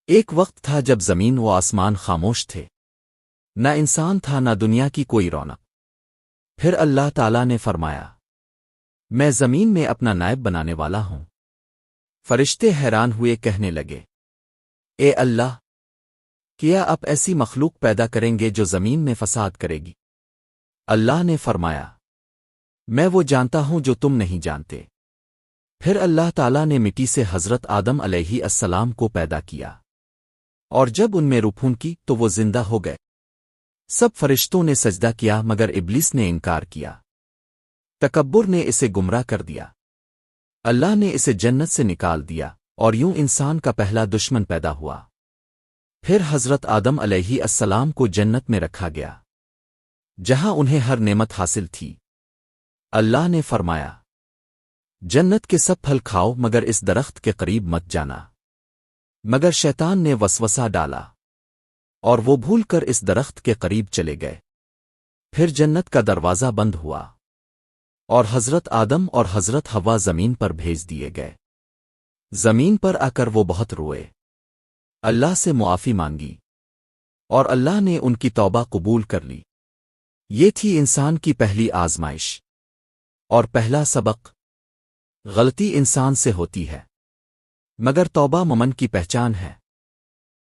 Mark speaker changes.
Speaker 1: ایک وقت تھا جب زمین و آسمان خاموش تھے، نہ انسان تھا نہ دنیا کی کوئی رونق۔ پھر اللہ تعالیٰ نے فرمایا، میں زمین میں اپنا نائب بنانے والا ہوں۔ فرشتے حیران ہوئے، کہنے لگے، اے اللہ، کیا آپ ایسی مخلوق پیدا کریں گے جو زمین میں فساد کرے گی؟ اللہ نے فرمایا، میں وہ جانتا ہوں جو تم نہیں جانتے۔ پھر اللہ تعالیٰ نے مٹی سے حضرت آدم علیہ السلام کو پیدا کیا، اور جب ان میں روح پھونکی تو وہ زندہ ہو گئے۔ سب فرشتوں نے سجدہ کیا مگر ابلیس نے انکار کیا۔ تکبر نے اسے گمراہ کر دیا۔ اللہ نے اسے جنت سے نکال دیا، اور یوں انسان کا پہلا دشمن پیدا ہوا۔ پھر حضرت آدم علیہ السلام کو جنت میں رکھا گیا، جہاں انہیں ہر نعمت حاصل تھی۔ اللہ نے فرمایا، جنت کے سب پھل کھاؤ مگر اس درخت کے قریب مت جانا۔ مگر شیطان نے وسوسہ ڈالا، اور وہ بھول کر اس درخت کے قریب چلے گئے۔ پھر جنت کا دروازہ بند ہوا، اور حضرت آدم اور حضرت حوا زمین پر بھیج دیے گئے۔ زمین پر آ کر وہ بہت روئے، اللہ سے معافی مانگی، اور اللہ نے ان کی توبہ قبول کر لی۔ یہ تھی انسان کی پہلی آزمائش، اور پہلا سبق۔ غلطی انسان سے ہوتی ہے، مگر توبہ مومن کی پہچان ہے۔